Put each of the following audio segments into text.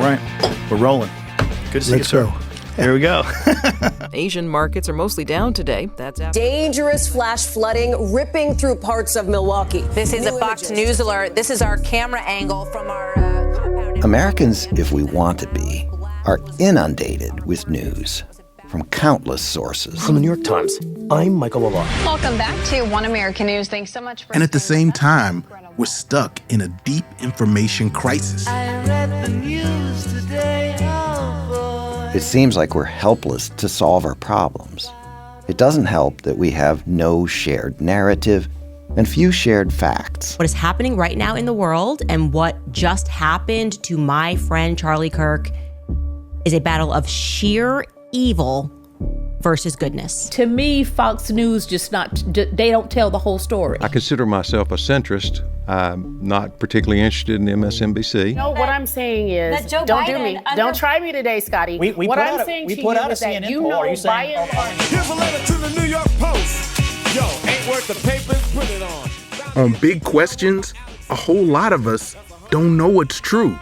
right, we're rolling. Good to see you, sir. Here we go. Asian markets are mostly down today. That's after dangerous flash flooding ripping through parts of Milwaukee. This is a Fox News alert. This is our camera angle from our compound. Americans, if we want to be, are inundated with news from countless sources. From the New York Times, I'm Michael LaLaw. Welcome back to One American News. Thanks so much for... And at the same time, we're stuck in a deep information crisis. I read the news today, oh boy. It seems like we're helpless to solve our problems. It doesn't help that we have no shared narrative and few shared facts. What is happening right now in the world and what just happened to my friend Charlie Kirk is a battle of sheer evil versus goodness. To me, Fox News they don't tell the whole story. I consider myself a centrist. I'm not particularly interested in MSNBC. No, what I'm saying is, don't try me today, Scotty. We put out a CNN poll. Are you saying? Here's a letter to the New York Post. Yo, ain't worth the paper, put it on. On big questions, a whole lot of us don't know what's true.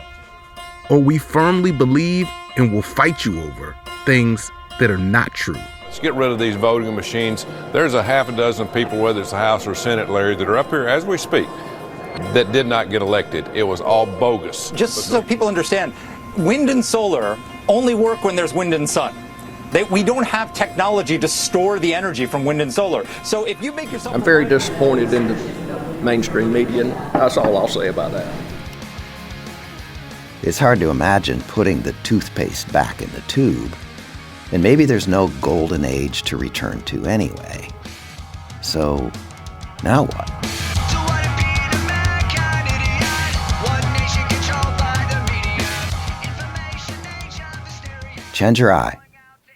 Or we firmly believe and will fight you over things that are not true. Let's get rid of these voting machines. There's a half a dozen people, whether it's the House or Senate, Larry, that are up here as we speak, that did not get elected. It was all bogus. Just so people understand, wind and solar only work when there's wind and sun. We don't have technology to store the energy from wind and solar. So if you make yourself... I'm very disappointed in the mainstream media, and that's all I'll say about that. It's hard to imagine putting the toothpaste back in the tube, and maybe there's no golden age to return to anyway. So, now what? Chenjerai.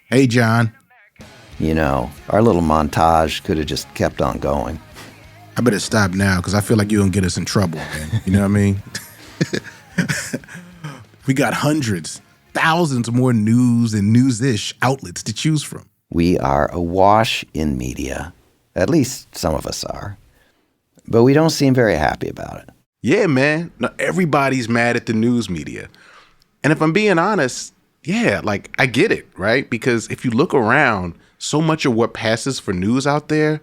Hey, John. You know, our little montage could have just kept on going. I better stop now, because I feel like you're going to get us in trouble, man. You know what I mean? We got hundreds, thousands more news and news-ish outlets to choose from. We are awash in media. At least some of us are. But we don't seem very happy about it. Yeah, man. No, everybody's mad at the news media. And if I'm being honest, yeah, like, I get it, right? Because if you look around, so much of what passes for news out there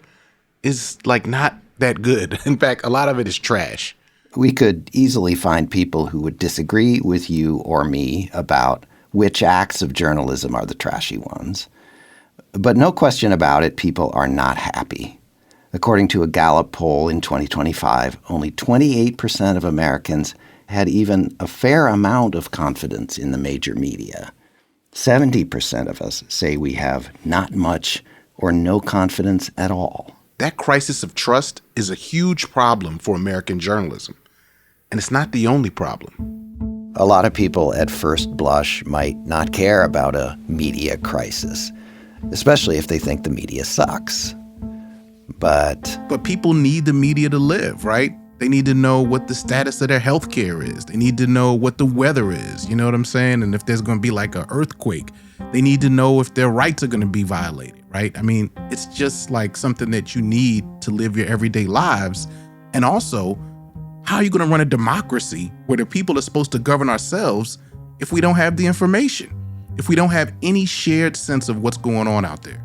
is, like, not that good. In fact, a lot of it is trash. We could easily find people who would disagree with you or me about which acts of journalism are the trashy ones. But no question about it, people are not happy. According to a Gallup poll in 2025, only 28% of Americans had even a fair amount of confidence in the major media. 70% of us say we have not much or no confidence at all. That crisis of trust is a huge problem for American journalism. And it's not the only problem. A lot of people at first blush might not care about a media crisis, especially if they think the media sucks. But people need the media to live, right? They need to know what the status of their health care is. They need to know what the weather is, you know what I'm saying? And if there's going to be like an earthquake, they need to know if their rights are going to be violated, right? I mean, it's just like something that you need to live your everyday lives. And also, how are you going to run a democracy where the people are supposed to govern ourselves if we don't have the information, if we don't have any shared sense of what's going on out there?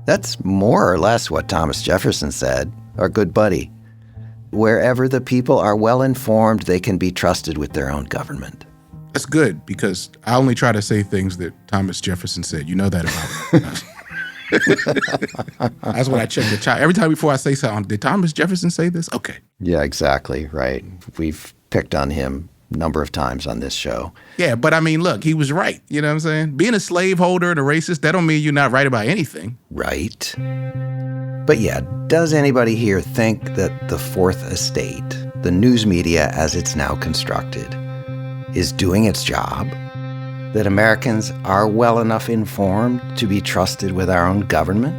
That's more or less what Thomas Jefferson said, our good buddy. Wherever the people are well informed, they can be trusted with their own government. That's good, because I only try to say things that Thomas Jefferson said. You know that about me. That's what I check the child. Every time before I say something, did Thomas Jefferson say this? Okay. Yeah, exactly, right. We've picked on him a number of times on this show. Yeah, but I mean, look, he was right. You know what I'm saying? Being a slaveholder and a racist, that don't mean you're not right about anything. Right. But yeah, does anybody here think that the Fourth Estate, the news media as it's now constructed, is doing its job? That Americans are well enough informed to be trusted with our own government?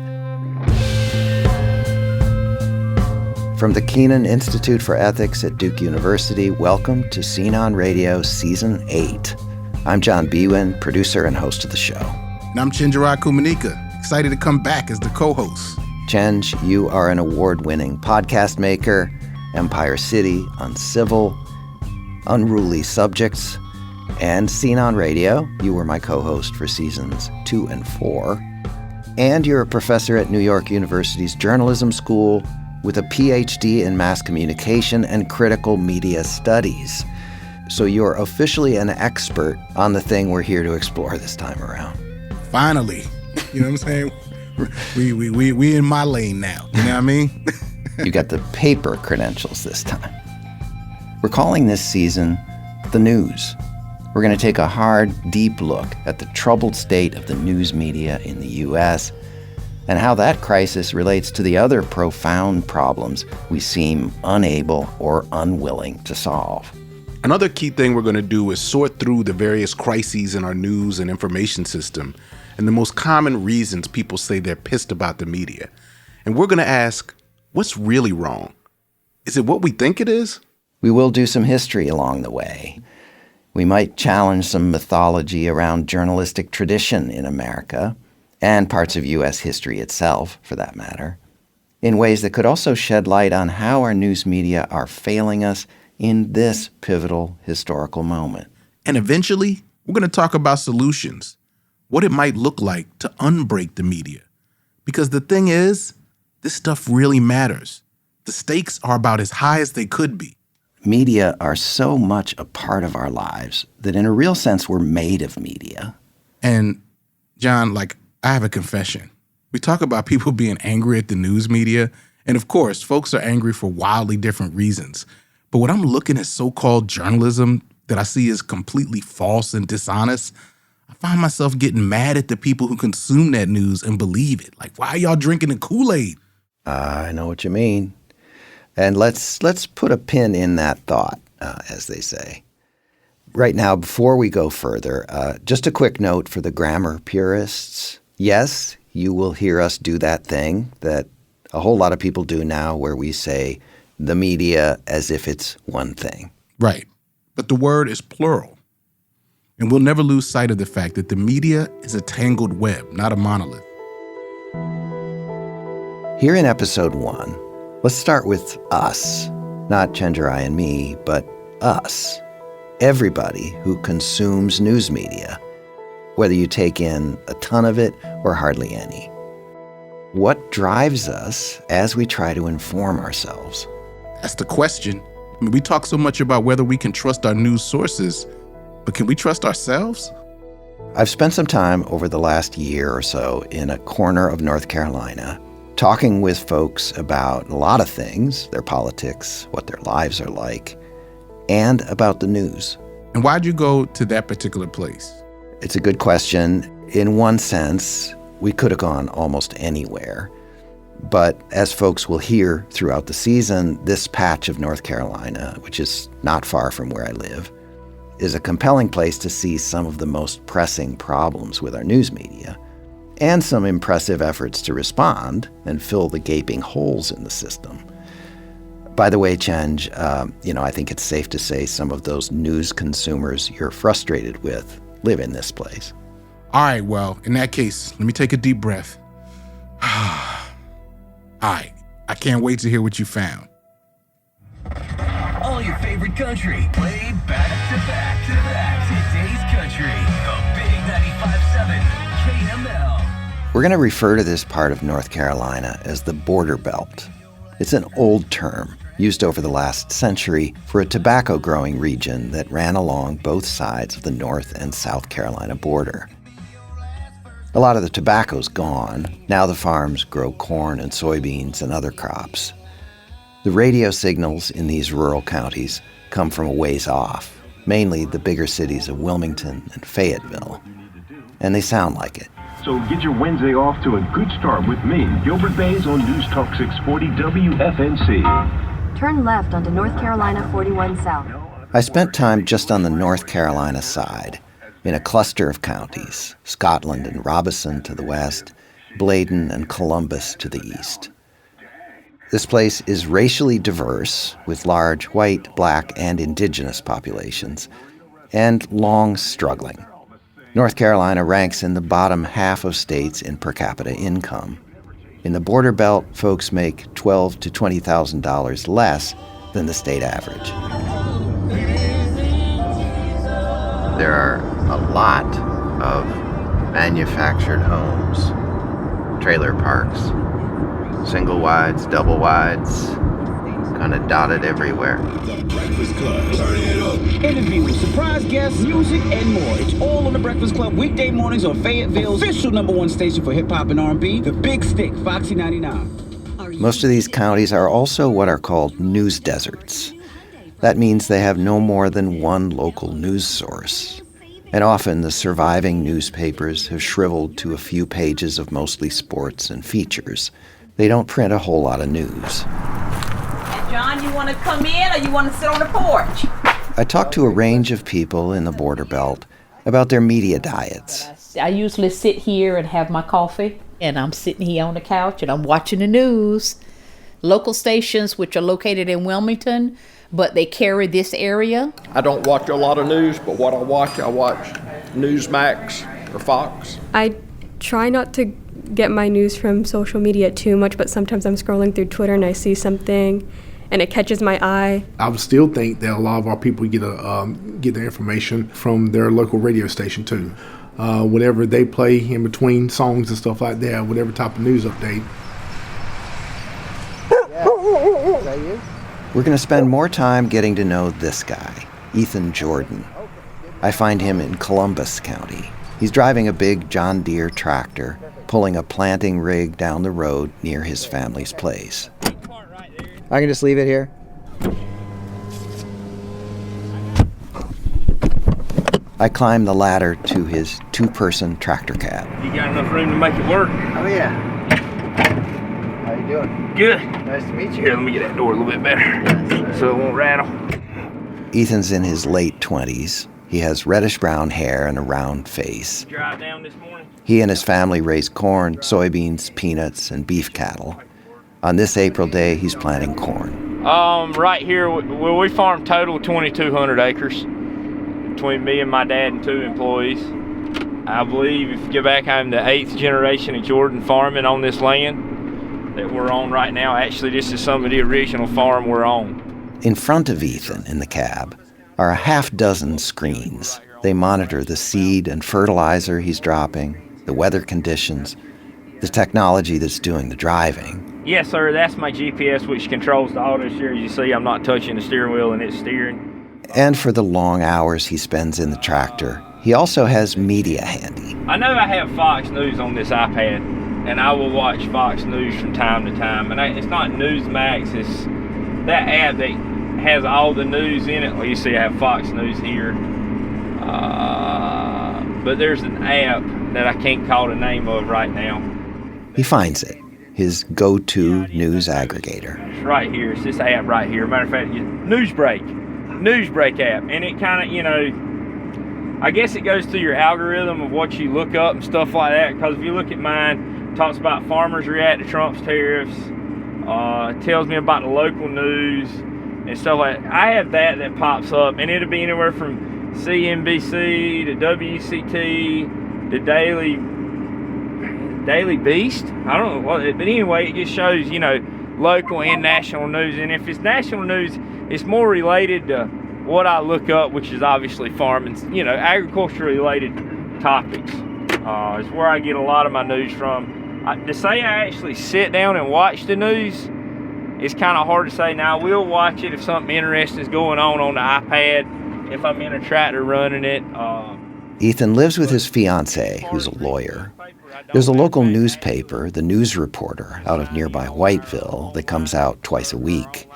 From the Keenan Institute for Ethics at Duke University, welcome to Scene on Radio Season 8. I'm John Biewen, producer and host of the show. And I'm Chenjerai Kumanyika, excited to come back as the co-host. Chenj, you are an award-winning podcast maker, Empire City, Uncivil, Unruly Subjects, And Seen on Radio, you were my co-host for seasons 2 and 4. And you're a professor at New York University's Journalism School with a PhD in mass communication and critical media studies. So you're officially an expert on the thing we're here to explore this time around. Finally. You know what I'm saying? We in my lane now. You know what I mean? You got the paper credentials this time. We're calling this season The News. We're going to take a hard, deep look at the troubled state of the news media in the U.S. and how that crisis relates to the other profound problems we seem unable or unwilling to solve. Another key thing we're going to do is sort through the various crises in our news and information system and the most common reasons people say they're pissed about the media. And we're going to ask, what's really wrong? Is it what we think it is? We will do some history along the way. We might challenge some mythology around journalistic tradition in America, and parts of U.S. history itself, for that matter, in ways that could also shed light on how our news media are failing us in this pivotal historical moment. And eventually, we're going to talk about solutions, what it might look like to unbreak the media. Because the thing is, this stuff really matters. The stakes are about as high as they could be. Media are so much a part of our lives that in a real sense we're made of media. And John, I have a confession. We talk about people being angry at the news media, and of course, folks are angry for wildly different reasons. But when I'm looking at so-called journalism that I see as completely false and dishonest, I find myself getting mad at the people who consume that news and believe it. Why are y'all drinking the Kool-Aid? I know what you mean. And let's put a pin in that thought, as they say. Right now, before we go further, just a quick note for the grammar purists. Yes, you will hear us do that thing that a whole lot of people do now where we say the media as if it's one thing. Right. But the word is plural. And we'll never lose sight of the fact that the media is a tangled web, not a monolith. Here in episode 1, let's start with us. Not Chenjerai and me, but us. Everybody who consumes news media, whether you take in a ton of it or hardly any. What drives us as we try to inform ourselves? That's the question. We talk so much about whether we can trust our news sources, but can we trust ourselves? I've spent some time over the last year or so in a corner of North Carolina talking with folks about a lot of things, their politics, what their lives are like, and about the news. And why'd you go to that particular place? It's a good question. In one sense, we could have gone almost anywhere. But as folks will hear throughout the season, this patch of North Carolina, which is not far from where I live, is a compelling place to see some of the most pressing problems with our news media, and some impressive efforts to respond and fill the gaping holes in the system. By the way, Chenj, I think it's safe to say some of those news consumers you're frustrated with live in this place. All right, well, in that case, let me take a deep breath. All right, I can't wait to hear what you found. All your favorite country, played back to back to back. Today's country, the big 95.7 KML. We're going to refer to this part of North Carolina as the Border Belt. It's an old term used over the last century for a tobacco-growing region that ran along both sides of the North and South Carolina border. A lot of the tobacco's gone. Now the farms grow corn and soybeans and other crops. The radio signals in these rural counties come from a ways off, mainly the bigger cities of Wilmington and Fayetteville. And they sound like it. So get your Wednesday off to a good start with me, Gilbert Bays, on News Talk 640 WFNC. Turn left onto North Carolina 41 South. I spent time just on the North Carolina side, in a cluster of counties, Scotland and Robeson to the west, Bladen and Columbus to the east. This place is racially diverse, with large white, black, and indigenous populations, and long struggling. North Carolina ranks in the bottom half of states in per capita income. In the border belt, folks make $12,000 to $20,000 less than the state average. There are a lot of manufactured homes, trailer parks, single wides, double wides, kind of dotted everywhere. The Breakfast Club. Turn it up. Interviews, surprise guests, music, and more. It's all on The Breakfast Club, weekday mornings on Fayetteville's official #1 station for hip-hop and R&B, The Big Stick, Foxy 99. Most of these counties are also what are called news deserts. That means they have no more than one local news source. And often the surviving newspapers have shriveled to a few pages of mostly sports and features. They don't print a whole lot of news. John, you want to come in or you want to sit on the porch? I talked to a range of people in the Border Belt about their media diets. I usually sit here and have my coffee, and I'm sitting here on the couch and I'm watching the news. Local stations, which are located in Wilmington, but they carry this area. I don't watch a lot of news, but what I watch Newsmax or Fox. I try not to get my news from social media too much, but sometimes I'm scrolling through Twitter and I see something and it catches my eye. I would still think that a lot of our people get their information from their local radio station too. Whatever they play in between songs and stuff like that, whatever type of news update. Is that you? We're going to spend more time getting to know this guy, Ethan Jordan. I find him in Columbus County. He's driving a big John Deere tractor, pulling a planting rig down the road near his family's place. I can just leave it here? I climb the ladder to his two-person tractor cab. You got enough room to make it work? Oh, yeah. How you doing? Good. Nice to meet you. Here, let me get that door a little bit better so it won't rattle. Ethan's in his late 20s. He has reddish-brown hair and a round face. Drive down this morning? He and his family raise corn, soybeans, peanuts, and beef cattle. On this April day, he's planting corn. Right here, well, we farm total 2,200 acres between me and my dad and 2 employees. I believe if you go back, I'm the 8th generation of Jordan farming on this land that we're on right now. Actually, this is some of the original farm we're on. In front of Ethan in the cab are a half dozen screens. They monitor the seed and fertilizer he's dropping, the weather conditions, the technology that's doing the driving. Yes, sir, that's my GPS, which controls the auto steer. As you see, I'm not touching the steering wheel and it's steering. And for the long hours he spends in the tractor, he also has media handy. I know I have Fox News on this iPad, and I will watch Fox News from time to time. And it's not Newsmax, it's that app that has all the news in it. Well, you see I have Fox News here. But there's an app that I can't call the name of right now. He finds it, his go-to news aggregator. It's right here. It's this app right here. Matter of fact, Newsbreak app. And it kind of, I guess it goes through your algorithm of what you look up and stuff like that. Because if you look at mine, it talks about farmers react to Trump's tariffs. It tells me about the local news and stuff like that. I have that pops up, and it'll be anywhere from CNBC to WCT to Daily Beast. I don't know what, but anyway, it just shows, local and national news. And if it's national news, it's more related to what I look up, which is obviously farming, agriculture-related topics. It's where I get a lot of my news from. To say I actually sit down and watch the news, it's kind of hard to say. Now, I will watch it if something interesting is going on the iPad, if I'm in a tractor running it. Ethan lives with his fiancée, who's a lawyer. There's a local newspaper, The News Reporter, out of nearby Whiteville that comes out twice a week.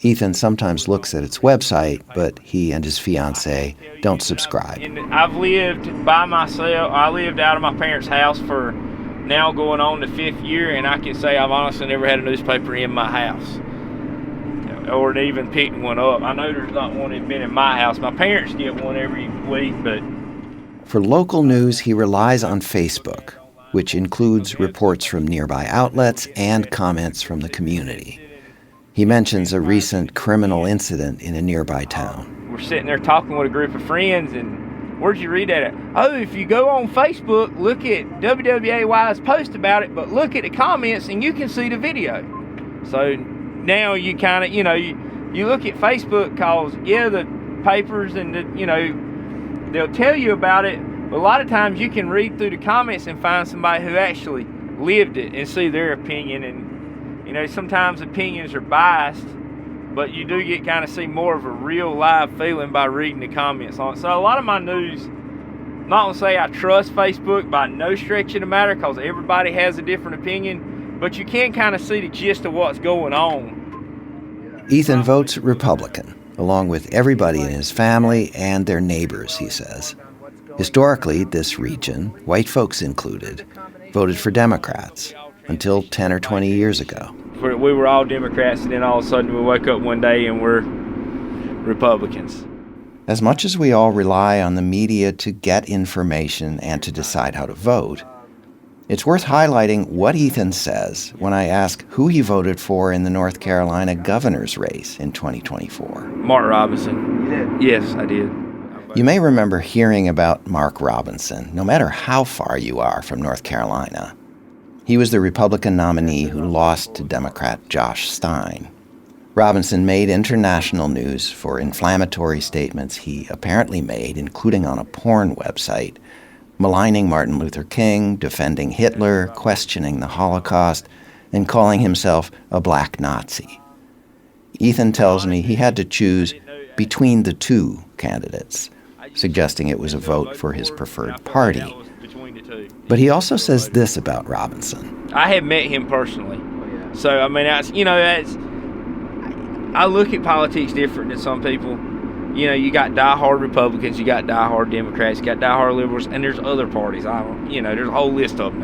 Ethan sometimes looks at its website, but he and his fiancée don't subscribe. I've lived by myself. I lived out of my parents' house for now going on the 5th year, and I can say I've honestly never had a newspaper in my house or even picked one up. I know there's not one that's been in my house. My parents get one every week, but... For local news, he relies on Facebook, which includes reports from nearby outlets and comments from the community. He mentions a recent criminal incident in a nearby town. We're sitting there talking with a group of friends, and where'd you read that at? Oh, if you go on Facebook, look at WWAY's post about it, but look at the comments and you can see the video. So now you kind of, you look at Facebook because, the papers and the they'll tell you about it, but a lot of times you can read through the comments and find somebody who actually lived it and see their opinion. And, you know, sometimes opinions are biased, but you do get kind of see more of a real live feeling by reading the comments on it. So a lot of my news, I'm not going to say I trust Facebook by no stretch of the matter, because everybody has a different opinion, but you can kind of see the gist of what's going on. Ethan votes Republican, along with everybody in his family and their neighbors, he says. Historically, this region, white folks included, voted for Democrats until 10 or 20 years ago. We were all Democrats, and then all of a sudden we wake up one day and we're Republicans. As much as we all rely on the media to get information and to decide how to vote, it's worth highlighting what Ethan says when I ask who he voted for in the North Carolina governor's race in 2024. Mark Robinson. You did? Yes, I did. You may remember hearing about Mark Robinson, no matter how far you are from North Carolina. He was the Republican nominee who lost to Democrat Josh Stein. Robinson made international news for inflammatory statements he apparently made, including on a porn website, maligning Martin Luther King, defending Hitler, questioning the Holocaust, and calling himself a black Nazi. Ethan tells me he had to choose between the two candidates, suggesting it was a vote for his preferred party. But he also says this about Robinson. I had met him personally. So, I mean, I look at politics different than some people. You know, you got diehard Republicans, you got diehard Democrats, you got diehard liberals, and there's other parties. There's a whole list of them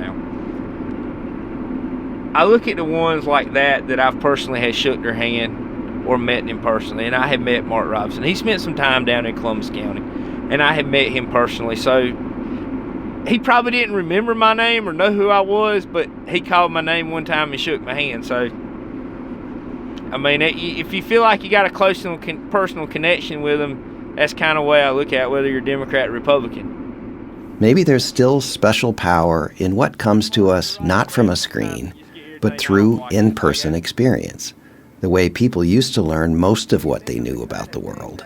now. I look at the ones like that I've personally had shook their hand or met him personally, and I had met Mark Robinson. He spent some time down in Columbus County, and I had met him personally. So he probably didn't remember my name or know who I was, but he called my name one time and shook my hand. So, I mean, if you feel like you got a close personal connection with them, that's kind of the way I look at whether you're Democrat or Republican. Maybe there's still special power in what comes to us not from a screen, but through in-person experience, the way people used to learn most of what they knew about the world.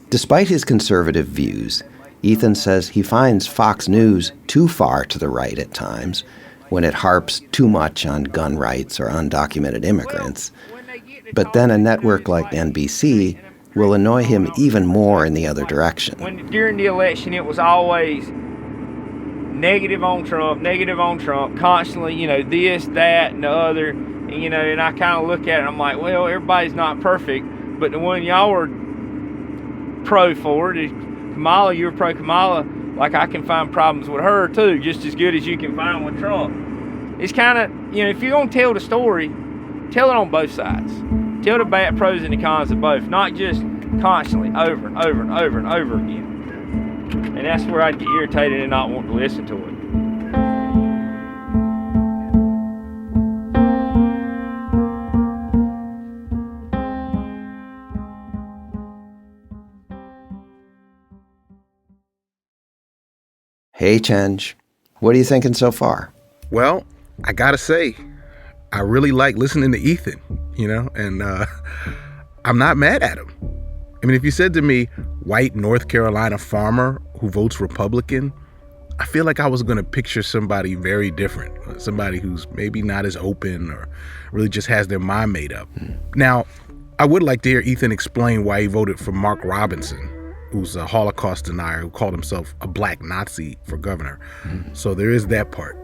Despite his conservative views, Ethan says he finds Fox News too far to the right at times, when it harps too much on gun rights or undocumented immigrants. But then a network like NBC will annoy him even more in the other direction. During the election, it was always negative on Trump, constantly, this, that, and the other. And I kind of look at it and I'm like, well, everybody's not perfect, but the one y'all were pro for, Kamala, you're pro Kamala. Like, I can find problems with her, too, just as good as you can find with Trump. It's kind of, if you're going to tell the story, tell it on both sides. Tell the bad pros and the cons of both, not just constantly over and over and over and over again. And that's where I'd get irritated and not want to listen to it. Hey, Chenj, what are you thinking so far? Well, I gotta say, I really like listening to Ethan, and I'm not mad at him. I mean, if you said to me, white North Carolina farmer who votes Republican, I feel like I was gonna picture somebody very different, somebody who's maybe not as open or really just has their mind made up. Now, I would like to hear Ethan explain why he voted for Mark Robinson, who's a Holocaust denier who called himself a black Nazi for governor. So there is that part.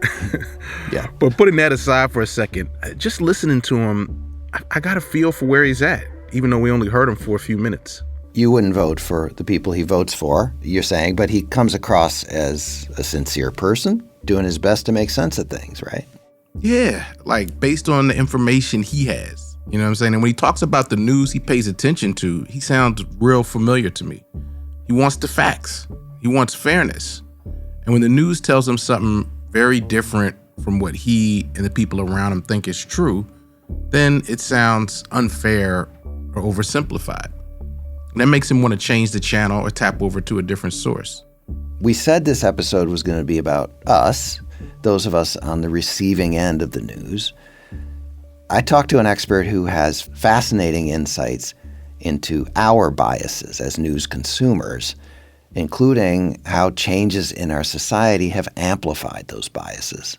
Yeah. But putting that aside for a second, just listening to him, I got a feel for where he's at, even though we only heard him for a few minutes. You wouldn't vote for the people he votes for, you're saying, but he comes across as a sincere person, doing his best to make sense of things, right? Yeah, like based on the information he has. You know what I'm saying? And when he talks about the news he pays attention to, he sounds real familiar to me. He wants the facts. He wants fairness. And when the news tells him something very different from what he and the people around him think is true, then it sounds unfair or oversimplified. And that makes him want to change the channel or tap over to a different source. We said this episode was going to be about us, those of us on the receiving end of the news. I talked to an expert who has fascinating insights into our biases as news consumers including how changes in our society have amplified those biases.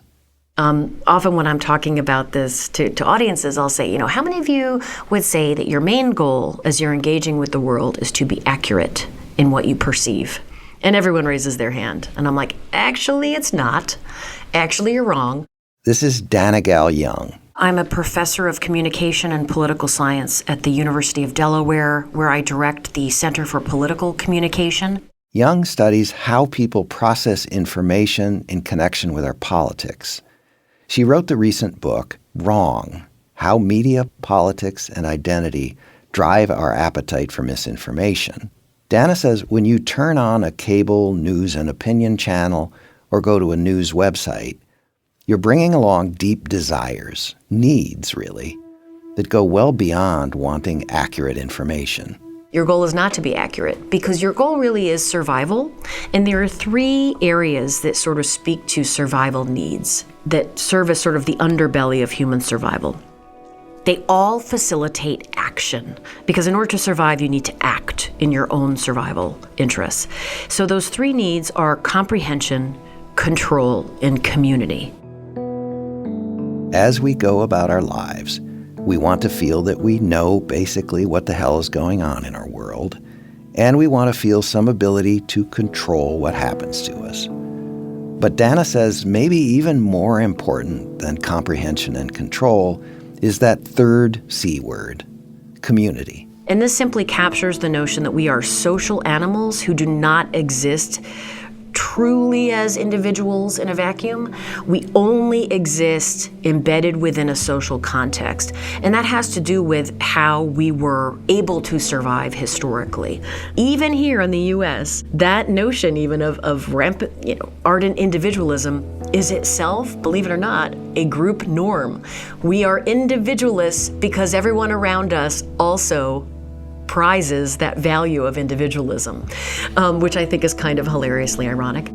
Often when I'm talking about this to audiences, I'll say, how many of you would say that your main goal as you're engaging with the world is to be accurate in what you perceive? And everyone raises their hand. And I'm like, actually, it's not. Actually, you're wrong. This is Danigal Young. I'm a professor of communication and political science at the University of Delaware, where I direct the Center for Political Communication. Young studies how people process information in connection with our politics. She wrote the recent book, Wrong: How Media, Politics, and Identity Drive Our Appetite for Misinformation. Dana says when you turn on a cable news and opinion channel or go to a news website, you're bringing along deep desires, needs really, that go well beyond wanting accurate information. Your goal is not to be accurate because your goal really is survival. And there are 3 areas that sort of speak to survival needs that serve as sort of the underbelly of human survival. They all facilitate action because in order to survive, you need to act in your own survival interests. So those 3 needs are comprehension, control, and community. As we go about our lives, we want to feel that we know basically what the hell is going on in our world, and we want to feel some ability to control what happens to us. But Dana says maybe even more important than comprehension and control is that third C word, community. And this simply captures the notion that we are social animals who do not exist truly as individuals in a vacuum. We only exist embedded within a social context. And that has to do with how we were able to survive historically. Even here in the US, that notion even of rampant, ardent individualism is itself, believe it or not, a group norm. We are individualists because everyone around us also prizes that value of individualism, which I think is kind of hilariously ironic.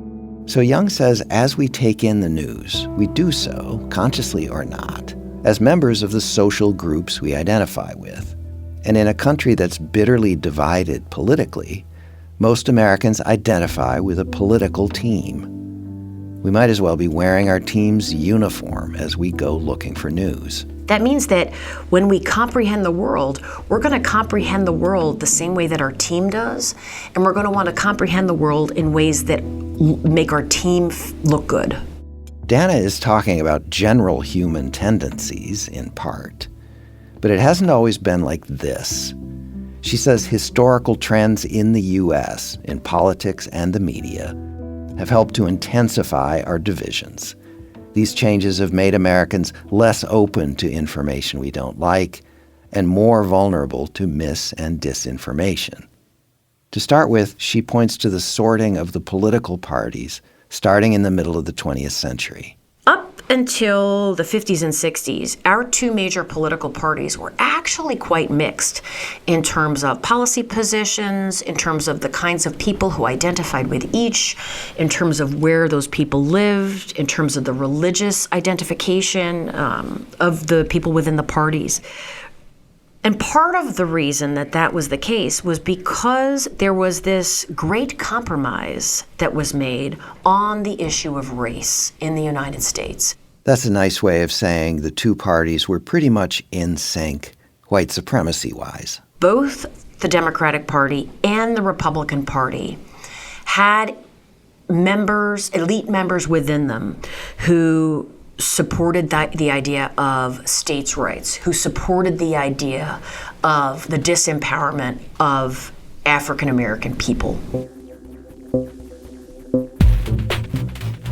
So Young says as we take in the news, we do so, consciously or not, as members of the social groups we identify with. And in a country that's bitterly divided politically, most Americans identify with a political team. We might as well be wearing our team's uniform as we go looking for news. That means that when we comprehend the world, we're going to comprehend the world the same way that our team does, and we're going to want to comprehend the world in ways that make our team look good. Dana is talking about general human tendencies, in part, but it hasn't always been like this. She says historical trends in the U.S., in politics and the media, have helped to intensify our divisions. These changes have made Americans less open to information we don't like and more vulnerable to mis- and disinformation. To start with, she points to the sorting of the political parties starting in the middle of the 20th century. Up until the 50s and 60s, our 2 major political parties were actually quite mixed in terms of policy positions, in terms of the kinds of people who identified with each, in terms of where those people lived, in terms of the religious identification of the people within the parties. And part of the reason that that was the case was because there was this great compromise that was made on the issue of race in the United States. That's a nice way of saying the 2 parties were pretty much in sync, white supremacy-wise. Both the Democratic Party and the Republican Party had members, elite members within them who supported the idea of states' rights, who supported the idea of the disempowerment of African American people.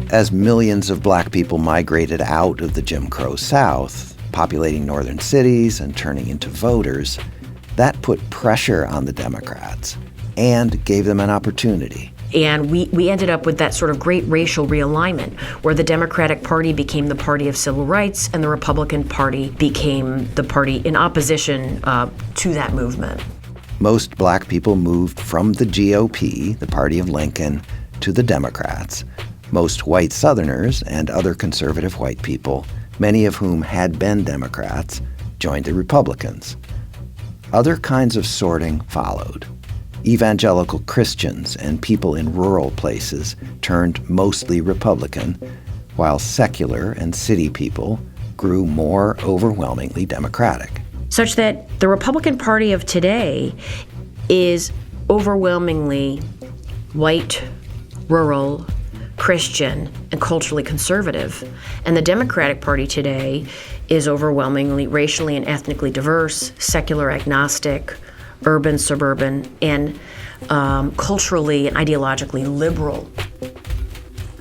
As millions of black people migrated out of the Jim Crow South, populating northern cities and turning into voters, that put pressure on the Democrats and gave them an opportunity. And we ended up with that sort of great racial realignment where the Democratic Party became the party of civil rights and the Republican Party became the party in opposition to that movement. Most black people moved from the GOP, the party of Lincoln, to the Democrats. Most white Southerners and other conservative white people, many of whom had been Democrats, joined the Republicans. Other kinds of sorting followed. Evangelical Christians and people in rural places turned mostly Republican, while secular and city people grew more overwhelmingly Democratic. Such that the Republican Party of today is overwhelmingly white, rural, Christian, and culturally conservative. And the Democratic Party today is overwhelmingly racially and ethnically diverse, secular, agnostic, urban, suburban, and culturally and ideologically liberal.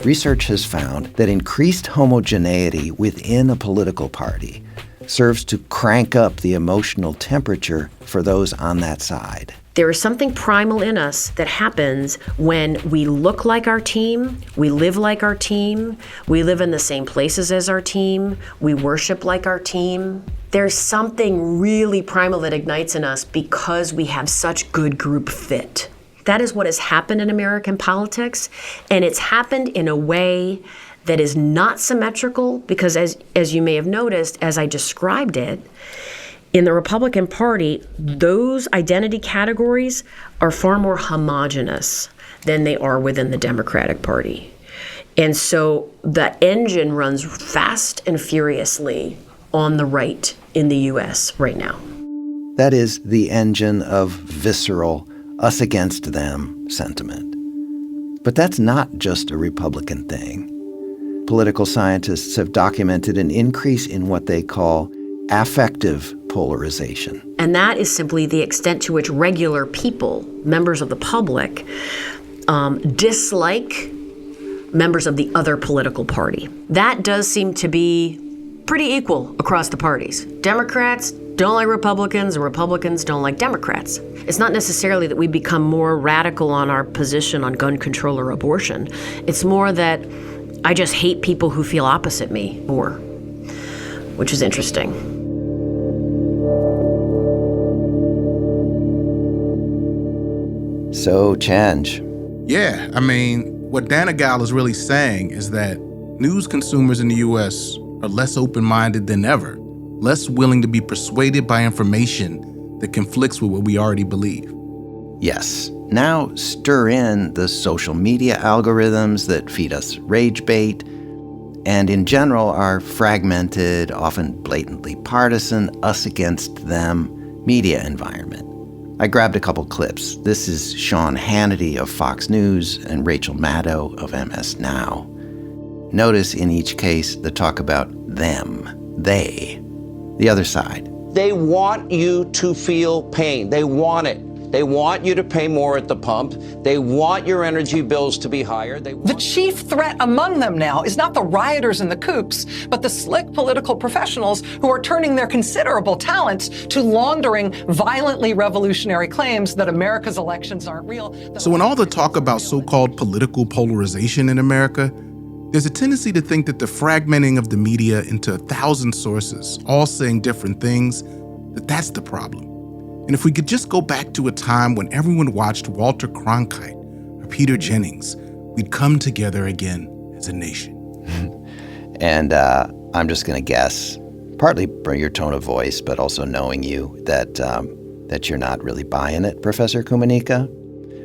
Research has found that increased homogeneity within a political party serves to crank up the emotional temperature for those on that side. There is something primal in us that happens when we look like our team, we live like our team, we live in the same places as our team, we worship like our team. There's something really primal that ignites in us because we have such good group fit. That is what has happened in American politics, and it's happened in a way that is not symmetrical because, as you may have noticed, as I described it, in the Republican Party, those identity categories are far more homogenous than they are within the Democratic Party. And so the engine runs fast and furiously on the right in the U.S. right now. That is the engine of visceral, us against them sentiment. But that's not just a Republican thing. Political scientists have documented an increase in what they call affective polarization. And that is simply the extent to which regular people, members of the public, dislike members of the other political party. That does seem to be pretty equal across the parties. Democrats don't like Republicans, and Republicans don't like Democrats. It's not necessarily that we become more radical on our position on gun control or abortion. It's more that I just hate people who feel opposite me more, which is interesting. So, Chenj. Yeah, I mean, what Danagal is really saying is that news consumers in the U.S. are less open-minded than ever, less willing to be persuaded by information that conflicts with what we already believe. Yes. Now stir in the social media algorithms that feed us rage bait, and in general our fragmented, often blatantly partisan, us against them media environment. I grabbed a couple clips. This is Sean Hannity of Fox News and Rachel Maddow of MS Now. Notice in each case the talk about them, they, the other side. They want you to feel pain. They want it. They want you to pay more at the pump. They want your energy bills to be higher. The chief threat among them now is not the rioters in the coops, but the slick political professionals who are turning their considerable talents to laundering violently revolutionary claims that America's elections aren't real. So when all the talk about so-called political polarization in America, there's a tendency to think that the fragmenting of the media into 1,000 sources, all saying different things, that's the problem. And if we could just go back to a time when everyone watched Walter Cronkite or Peter Jennings, we'd come together again as a nation. And I'm just going to guess, partly by your tone of voice, but also knowing you, that you're not really buying it, Professor Kumanika.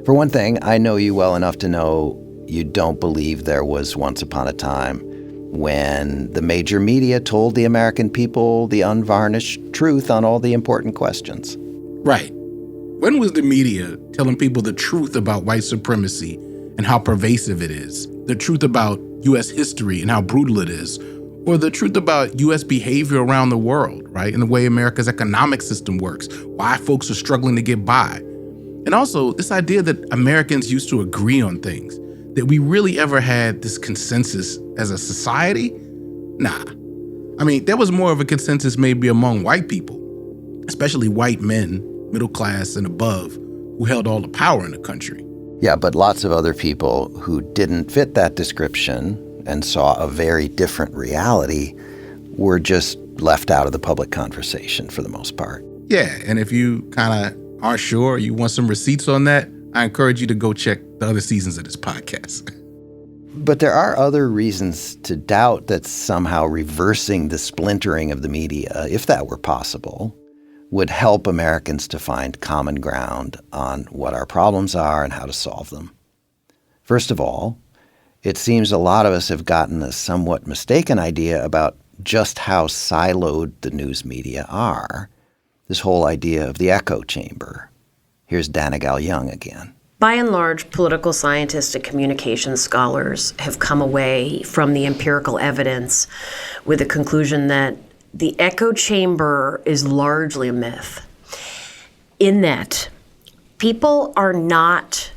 For one thing, I know you well enough to know you don't believe there was once upon a time when the major media told the American people the unvarnished truth on all the important questions. Right. When was the media telling people the truth about white supremacy and how pervasive it is? The truth about U.S. history and how brutal it is? Or the truth about U.S. behavior around the world, right? And the way America's economic system works, why folks are struggling to get by. And also this idea that Americans used to agree on things, that we really ever had this consensus as a society? Nah. I mean, there was more of a consensus maybe among white people, especially white men, middle class and above, who held all the power in the country. Yeah, but lots of other people who didn't fit that description and saw a very different reality were just left out of the public conversation for the most part. Yeah, and if you kind of aren't sure, you want some receipts on that, I encourage you to go check the other seasons of this podcast. But there are other reasons to doubt that somehow reversing the splintering of the media, if that were possible, would help Americans to find common ground on what our problems are and how to solve them. First of all, it seems a lot of us have gotten a somewhat mistaken idea about just how siloed the news media are. This whole idea of the echo chamber. Here's Dana Gal-Young again. By and large, political scientists and communications scholars have come away from the empirical evidence with the conclusion that the echo chamber is largely a myth, in that people are not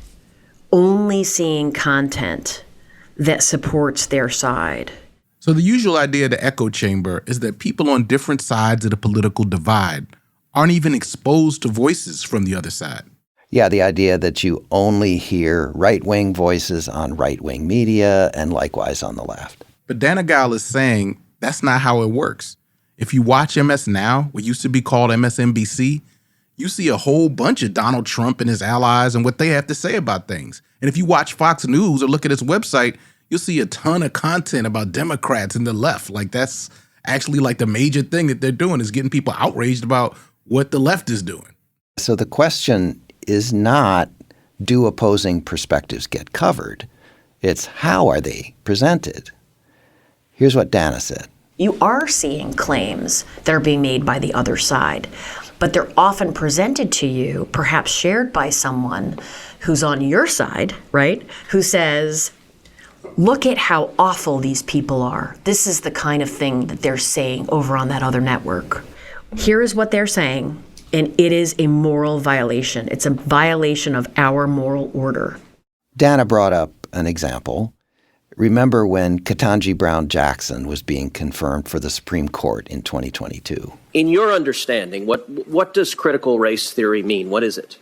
only seeing content that supports their side. So the usual idea of the echo chamber is that people on different sides of the political divide aren't even exposed to voices from the other side. Yeah, the idea that you only hear right-wing voices on right-wing media and likewise on the left. But Dana Gal is saying that's not how it works. If you watch MS Now, what used to be called MSNBC, you see a whole bunch of Donald Trump and his allies and what they have to say about things. And if you watch Fox News or look at its website, you'll see a ton of content about Democrats and the left. Like, that's actually like the major thing that they're doing, is getting people outraged about what the left is doing. So the question is not, do opposing perspectives get covered? It's, how are they presented? Here's what Dana said. You are seeing claims that are being made by the other side, but they're often presented to you, perhaps shared by someone who's on your side, right? Who says, look at how awful these people are. This is the kind of thing that they're saying over on that other network. Here is what they're saying, and it is a moral violation. It's a violation of our moral order. Dana brought up an example. Remember when Ketanji Brown Jackson was being confirmed for the Supreme Court in 2022? In your understanding, what does critical race theory mean? What is it?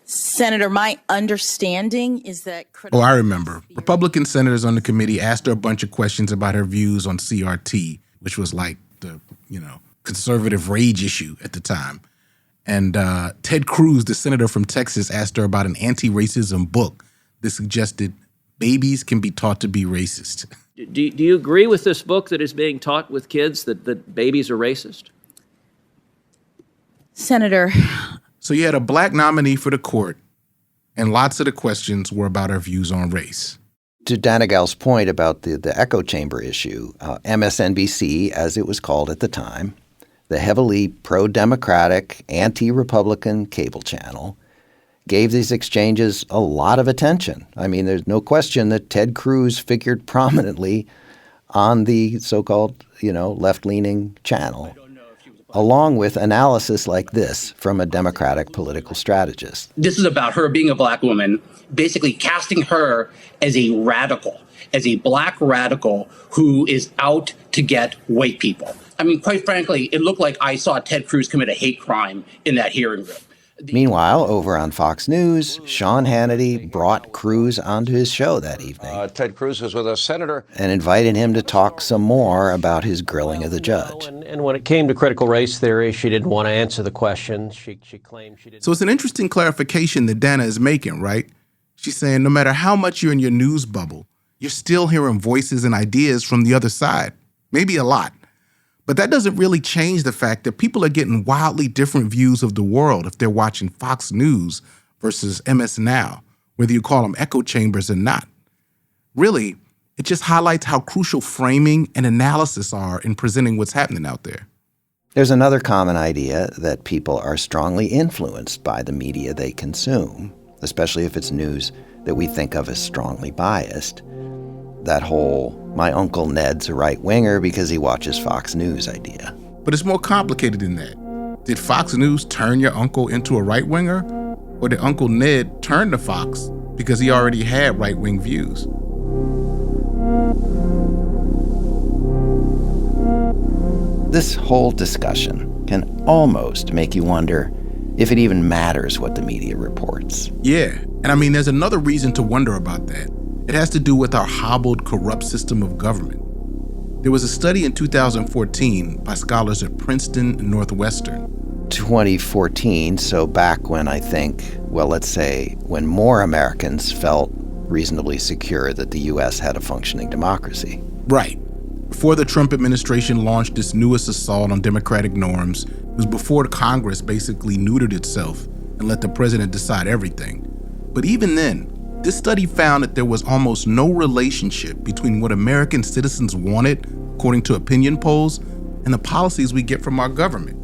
Senator, my understanding is that... I remember. Republican senators on the committee asked her a bunch of questions about her views on CRT, which was like the, conservative rage issue at the time. And Ted Cruz, the senator from Texas, asked her about an anti-racism book that suggested babies can be taught to be racist. Do you agree with this book that is being taught with kids that babies are racist? Senator. So you had a black nominee for the court, and lots of the questions were about her views on race. To Dana Gal's point about the echo chamber issue, MSNBC, as it was called at the time, the heavily pro-democratic, anti-Republican cable channel, gave these exchanges a lot of attention. I mean, there's no question that Ted Cruz figured prominently on the so-called, left-leaning channel, along with analysis like this from a Democratic political strategist. This is about her being a black woman, basically casting her as a radical, as a black radical who is out to get white people. I mean, quite frankly, it looked like I saw Ted Cruz commit a hate crime in that hearing room. Meanwhile, over on Fox News, Sean Hannity brought Cruz onto his show that evening. Ted Cruz was with us, Senator. And invited him to talk some more about his grilling of the judge. And when it came to critical race theory, she didn't want to answer the question. She claimed she didn't. So it's an interesting clarification that Dana is making, right? She's saying no matter how much you're in your news bubble, you're still hearing voices and ideas from the other side. Maybe a lot. But that doesn't really change the fact that people are getting wildly different views of the world if they're watching Fox News versus MS Now, whether you call them echo chambers or not. Really, it just highlights how crucial framing and analysis are in presenting what's happening out there. There's another common idea that people are strongly influenced by the media they consume, especially if it's news that we think of as strongly biased. That whole, my Uncle Ned's a right-winger because he watches Fox News idea. But it's more complicated than that. Did Fox News turn your uncle into a right-winger? Or did Uncle Ned turn to Fox because he already had right-wing views? This whole discussion can almost make you wonder if it even matters what the media reports. Yeah, and I mean, there's another reason to wonder about that. It has to do with our hobbled, corrupt system of government. There was a study in 2014 by scholars at Princeton and Northwestern. 2014, so back when let's say when more Americans felt reasonably secure that the U.S. had a functioning democracy. Right. Before the Trump administration launched its newest assault on democratic norms, it was before Congress basically neutered itself and let the president decide everything. But even then, this study found that there was almost no relationship between what American citizens wanted, according to opinion polls, and the policies we get from our government.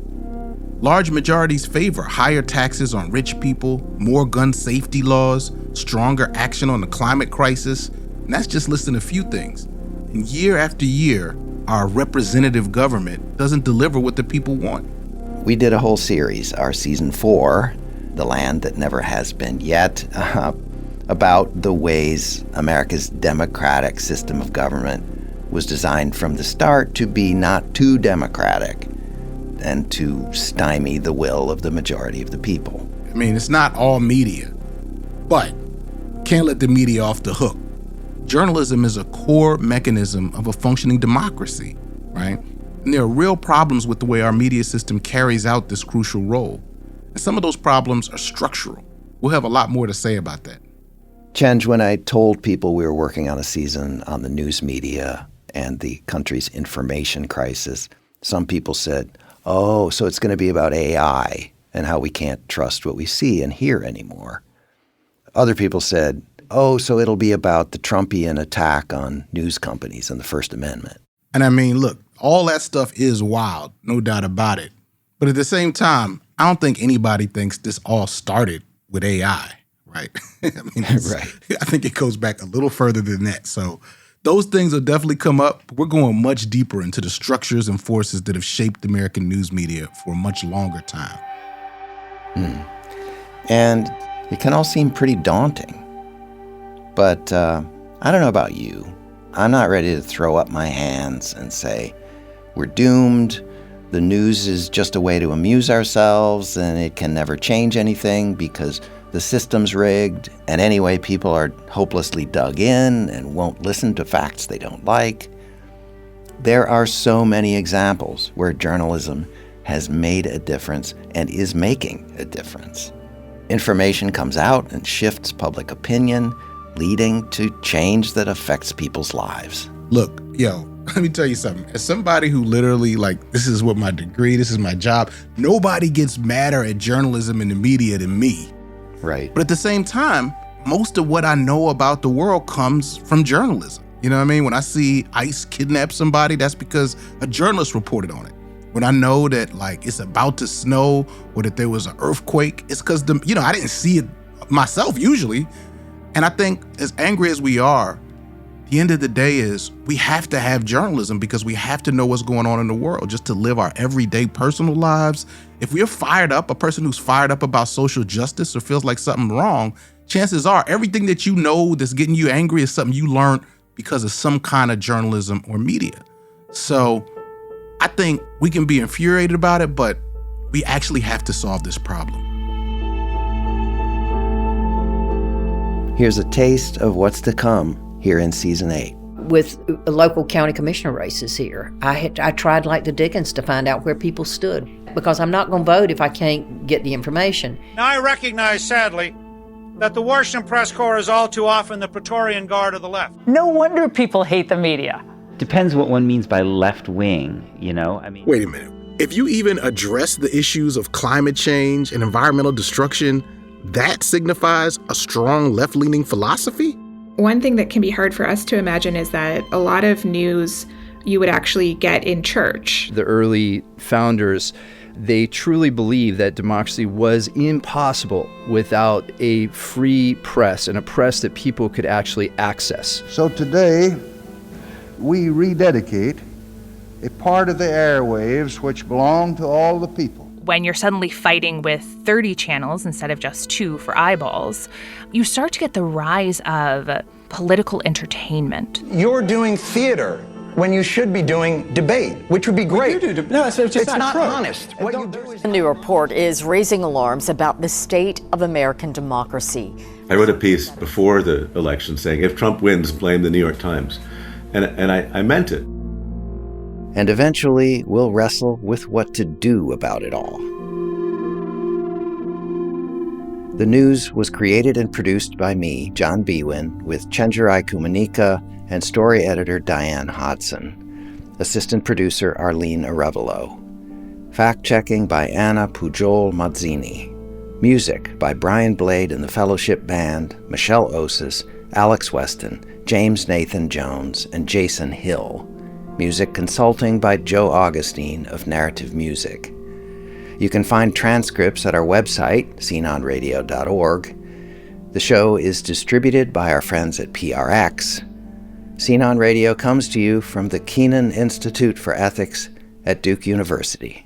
Large majorities favor higher taxes on rich people, more gun safety laws, stronger action on the climate crisis, and that's just listing a few things. And year after year, our representative government doesn't deliver what the people want. We did a whole series, our season 4, The Land That Never Has Been Yet, about the ways America's democratic system of government was designed from the start to be not too democratic and to stymie the will of the majority of the people. I mean, it's not all media, but can't let the media off the hook. Journalism is a core mechanism of a functioning democracy, right? And there are real problems with the way our media system carries out this crucial role. And some of those problems are structural. We'll have a lot more to say about that. Chenj, when I told people we were working on a season on the news media and the country's information crisis, some people said, oh, so it's going to be about AI and how we can't trust what we see and hear anymore. Other people said, oh, so it'll be about the Trumpian attack on news companies and the First Amendment. And I mean, look, all that stuff is wild, no doubt about it. But at the same time, I don't think anybody thinks this all started with AI, right? I mean, right. I think it goes back a little further than that. So those things will definitely come up. But we're going much deeper into the structures and forces that have shaped American news media for a much longer time. And it can all seem pretty daunting. But I don't know about you. I'm not ready to throw up my hands and say, we're doomed, the news is just a way to amuse ourselves, and it can never change anything because the system's rigged, and anyway, people are hopelessly dug in and won't listen to facts they don't like. There are so many examples where journalism has made a difference and is making a difference. Information comes out and shifts public opinion, leading to change that affects people's lives. Look, yo, let me tell you something. As somebody who literally, this is what my degree, this is my job, nobody gets madder at journalism and the media than me. Right. But at the same time, most of what I know about the world comes from journalism. You know what I mean? When I see ICE kidnap somebody, that's because a journalist reported on it. When I know that it's about to snow or that there was an earthquake, it's because I didn't see it myself usually. And I think as angry as we are, the end of the day is we have to have journalism because we have to know what's going on in the world just to live our everyday personal lives. If we're fired up, a person who's fired up about social justice or feels like something wrong, chances are everything that you know that's getting you angry is something you learned because of some kind of journalism or media. So I think we can be infuriated about it, but we actually have to solve this problem. Here's a taste of what's to come here in season 8. With local county commissioner races here, I tried like the Dickens to find out where people stood because I'm not going to vote if I can't get the information. Now I recognize, sadly, that the Washington press corps is all too often the Praetorian Guard of the left. No wonder people hate the media. Depends what one means by left wing, Wait a minute. If you even address the issues of climate change and environmental destruction, that signifies a strong left-leaning philosophy? One thing that can be hard for us to imagine is that a lot of news you would actually get in church. The early founders, they truly believed that democracy was impossible without a free press and a press that people could actually access. So today, we rededicate a part of the airwaves which belong to all the people. When you're suddenly fighting with 30 channels instead of just 2 for eyeballs, you start to get the rise of political entertainment. You're doing theater when you should be doing debate, which would be great. No, it's not honest. What you do is... The new report is raising alarms about the state of American democracy. I wrote a piece before the election saying, if Trump wins, blame the New York Times. And I meant it. And eventually, we'll wrestle with what to do about it all. The News was created and produced by me, John Biewen, with Chenjerai Kumanika and story editor Diane Hodson. Assistant producer Arlene Arevalo. Fact-checking by Anna Pujol Mazzini. Music by Brian Blade and the Fellowship Band, Michelle Osis, Alex Weston, James Nathan Jones, and Jason Hill. Music consulting by Joe Augustine of Narrative Music. You can find transcripts at our website, scenonradio.org. The show is distributed by our friends at PRX. Scene on Radio comes to you from the Keenan Institute for Ethics at Duke University.